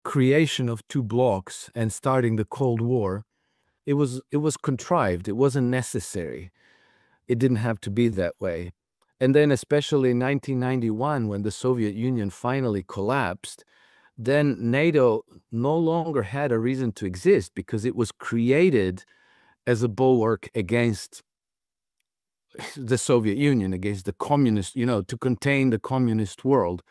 creation of two blocks and starting the Cold War, it was contrived. It wasn't necessary. It didn't have to be that way. And then especially in 1991, when the Soviet Union finally collapsed, then NATO no longer had a reason to exist because it was created as a bulwark against the Soviet Union, against the communist, to contain the communist world.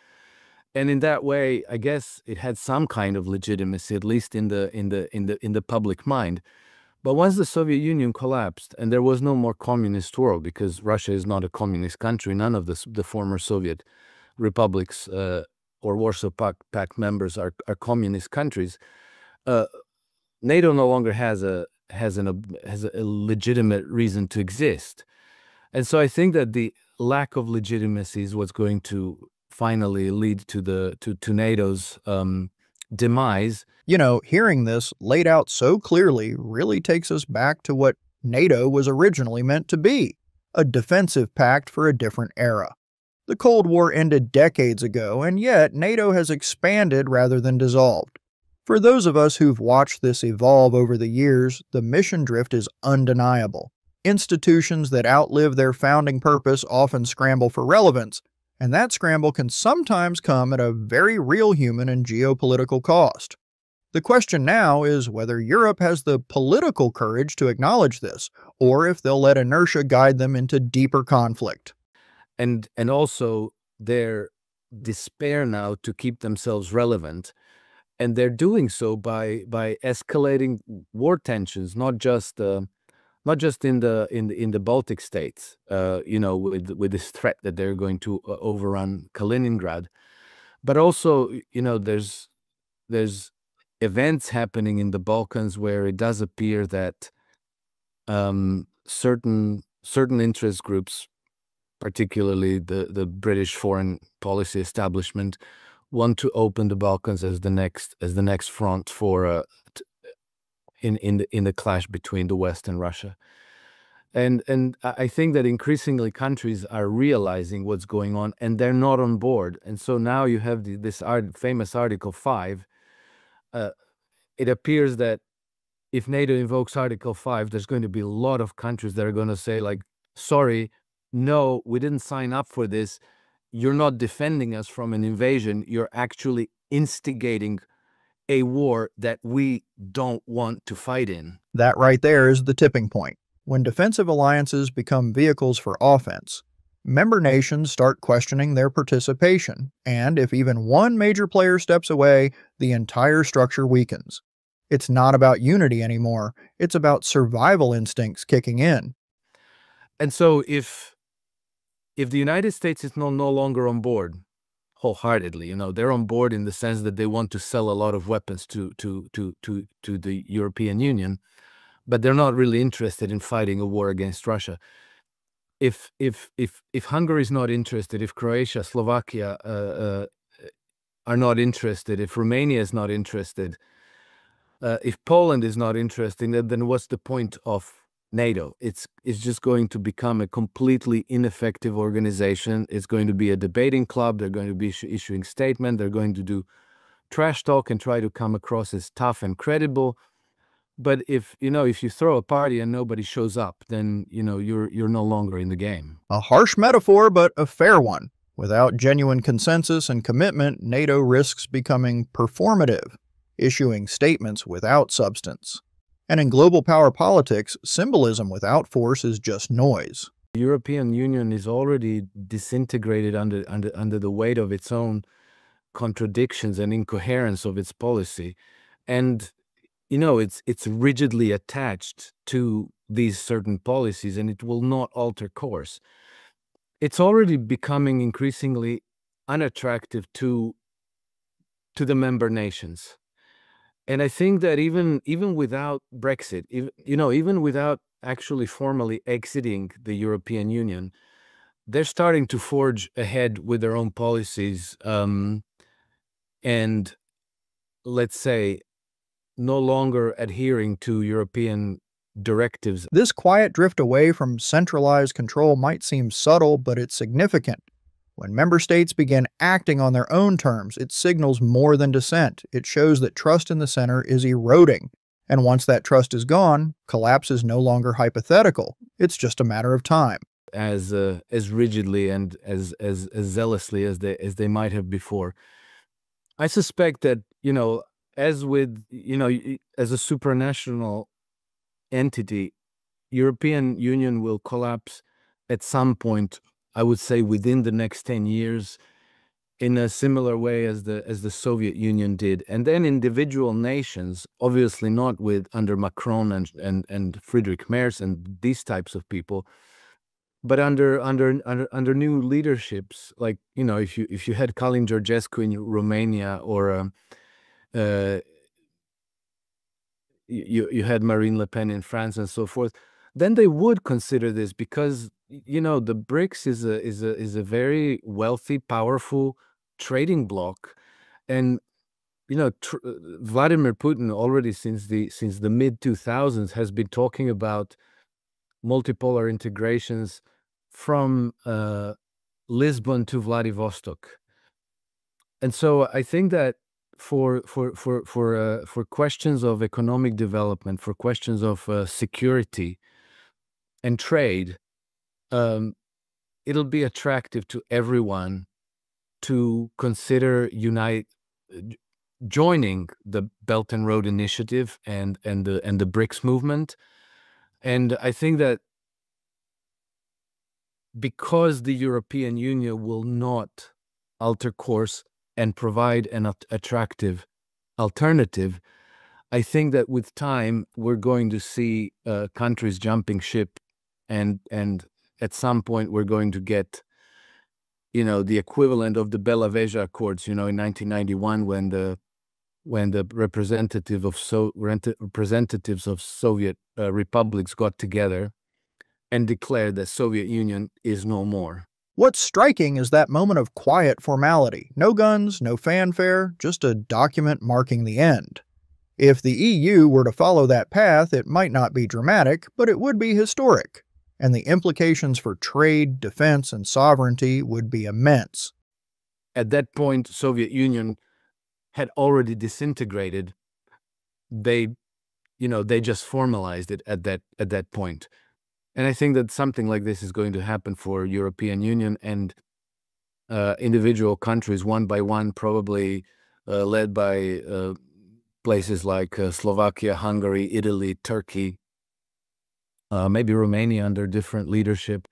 And in that way, I guess it had some kind of legitimacy, at least in the public mind. But once the Soviet Union collapsed and there was no more communist world, because Russia is not a communist country, none of the former Soviet republics or Warsaw Pact members are communist countries. NATO no longer has a legitimate reason to exist. And so I think that the lack of legitimacy is what's going to finally lead to NATO's demise. Hearing this laid out so clearly really takes us back to what NATO was originally meant to be, a defensive pact for a different era. The Cold War ended decades ago, and yet NATO has expanded rather than dissolved. For those of us who've watched this evolve over the years, the mission drift is undeniable. Institutions that outlive their founding purpose often scramble for relevance, and that scramble can sometimes come at a very real human and geopolitical cost. The question now is whether Europe has the political courage to acknowledge this, or if they'll let inertia guide them into deeper conflict. And also their despair now to keep themselves relevant. And they're doing so by escalating war tensions, not just in the Baltic states, with this threat that they're going to overrun Kaliningrad, but also, there's events happening in the Balkans where it does appear that certain interest groups, particularly the British foreign policy establishment, want to open the Balkans as the next front for in the clash between the West and Russia. And I think that increasingly countries are realizing what's going on, and they're not on board. And so now you have this famous Article 5. It appears that if NATO invokes Article 5, there's going to be a lot of countries that are going to say, like, sorry, no, we didn't sign up for this. You're not defending us from an invasion. You're actually instigating a war that we don't want to fight in. That right there is the tipping point. When defensive alliances become vehicles for offense, member nations start questioning their participation, and if even one major player steps away, the entire structure weakens. It's not about unity anymore, it's about survival instincts kicking in. And so if the United States is no longer on board wholeheartedly, they're on board in the sense that they want to sell a lot of weapons to the European Union, but they're not really interested in fighting a war against Russia. If Hungary is not interested, if Croatia, Slovakia are not interested, if Romania is not interested, if Poland is not interested, then what's the point of NATO? It's just going to become a completely ineffective organization. It's going to be a debating club. They're going to be issuing statements. They're going to do trash talk and try to come across as tough and credible. But if you throw a party and nobody shows up, then you're no longer in the game. A harsh metaphor, but a fair one. Without genuine consensus and commitment, NATO risks becoming performative, issuing statements without substance. And in global power politics, symbolism without force is just noise. The European Union is already disintegrated under the weight of its own contradictions and incoherence of its policy. And, it's rigidly attached to these certain policies, and it will not alter course. It's already becoming increasingly unattractive to the member nations. And I think that even without Brexit, even without actually formally exiting the European Union, they're starting to forge ahead with their own policies, and let's say no longer adhering to European directives. This quiet drift away from centralized control might seem subtle, but it's significant. When member states begin acting on their own terms, it signals more than dissent. It shows that trust in the center is eroding. And once that trust is gone, collapse is no longer hypothetical. It's just a matter of time. As rigidly and as zealously as they might have before. I suspect that, as with, as a supranational entity, European Union will collapse at some point, I would say within the next 10 years, in a similar way as the Soviet Union did. And then individual nations, obviously not under Macron and Friedrich Merz and these types of people, but under new leaderships, like, if you had Călin Georgescu in Romania, or you had Marine Le Pen in France and so forth, then they would consider this, because the BRICS is a very wealthy, powerful trading bloc, and Vladimir Putin already since the mid 2000s has been talking about multipolar integrations from Lisbon to Vladivostok. And so I think that for questions of economic development, for questions of security and trade, it'll be attractive to everyone to consider joining the Belt and Road Initiative and the BRICS movement. And I think that because the European Union will not alter course and provide an attractive alternative, I think that with time we're going to see countries jumping ship, and at some point we're going to get the equivalent of the Belaveja Accords, in 1991, when the representatives of Soviet republics got together and declared that Soviet Union is no more. What's striking is that moment of quiet formality. No guns, no fanfare, just a document marking the end. If the EU were to follow that path, it might not be dramatic, but it would be historic. And the implications for trade, defense, and sovereignty would be immense. At that point, Soviet Union had already disintegrated. They just formalized it at that point. And I think that something like this is going to happen for European Union and individual countries, one by one, probably led by places like Slovakia, Hungary, Italy, Turkey, maybe Romania under different leadership,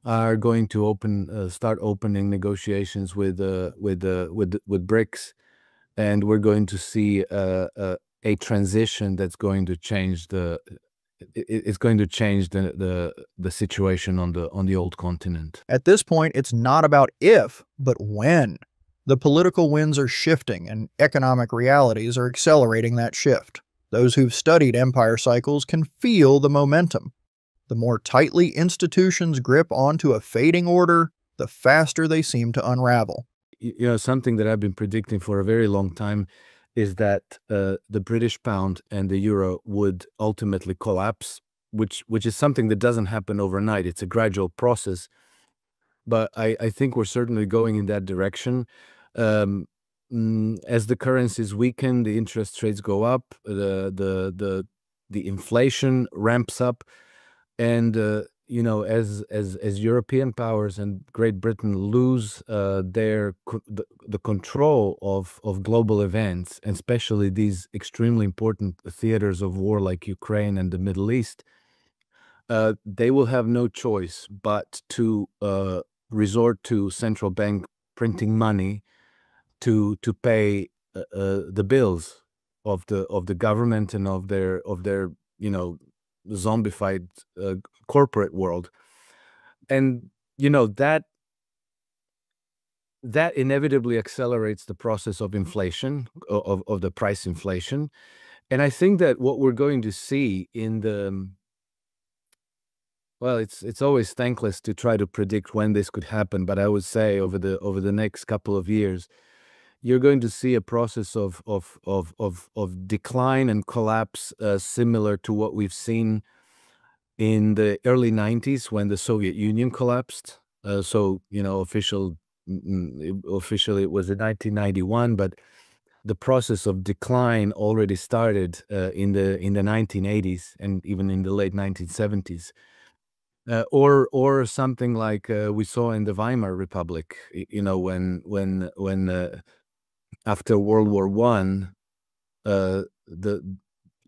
are going to start opening negotiations with BRICS, and we're going to see a transition that's going to change it's going to change the situation on the old continent. At this point, it's not about if, but when. The political winds are shifting, and economic realities are accelerating that shift. Those who've studied empire cycles can feel the momentum. The more tightly institutions grip onto a fading order, the faster they seem to unravel. Something that I've been predicting for a very long time is that the British pound and the euro would ultimately collapse, which is something that doesn't happen overnight. It's a gradual process, but I think we're certainly going in that direction. As the currencies weaken, the interest rates go up, the inflation ramps up, and as European powers and Great Britain lose the control of global events, and especially these extremely important theaters of war like Ukraine and the Middle East, they will have no choice but to resort to central bank printing money to pay the bills of the government and of their zombified corporate world. And that inevitably accelerates the process of inflation, of the price inflation. And I think that what we're going to see it's always thankless to try to predict when this could happen, but I would say over the next couple of years, you're going to see a process of decline and collapse similar to what we've seen in the early 90s when the Soviet Union collapsed. So, official officially it was in 1991, but the process of decline already started in the 1980s and even in the late 1970s. Or something like we saw in the Weimar Republic, when after World War I, the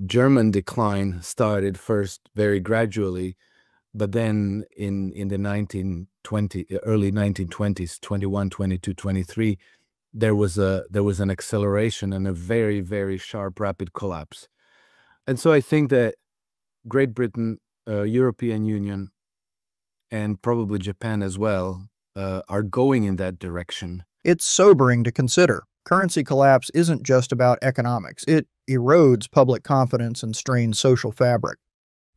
German decline started first very gradually, but then in the early 1920s, 21, 22, 23, there was an acceleration and a very, very sharp, rapid collapse. And so I think that Great Britain, European Union, and probably Japan as well, are going in that direction. It's sobering to consider. Currency collapse isn't just about economics. It erodes public confidence and strains social fabric.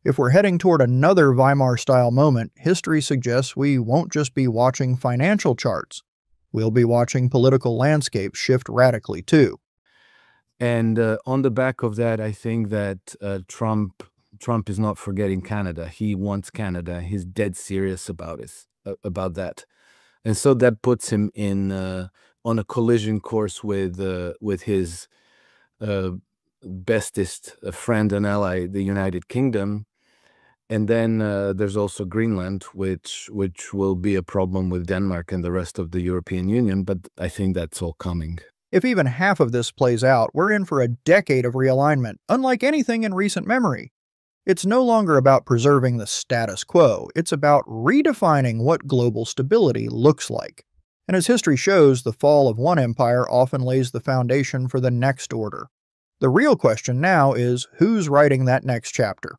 If we're heading toward another Weimar-style moment, history suggests we won't just be watching financial charts. We'll be watching political landscapes shift radically too. And on the back of that, I think that Trump is not forgetting Canada. He wants Canada. He's dead serious about that. And so that puts him in on a collision course with his bestest friend and ally, the United Kingdom. And then there's also Greenland, which will be a problem with Denmark and the rest of the European Union, but I think that's all coming. If even half of this plays out, we're in for a decade of realignment, unlike anything in recent memory. It's no longer about preserving the status quo, it's about redefining what global stability looks like. And as history shows, the fall of one empire often lays the foundation for the next order. The real question now is, who's writing that next chapter?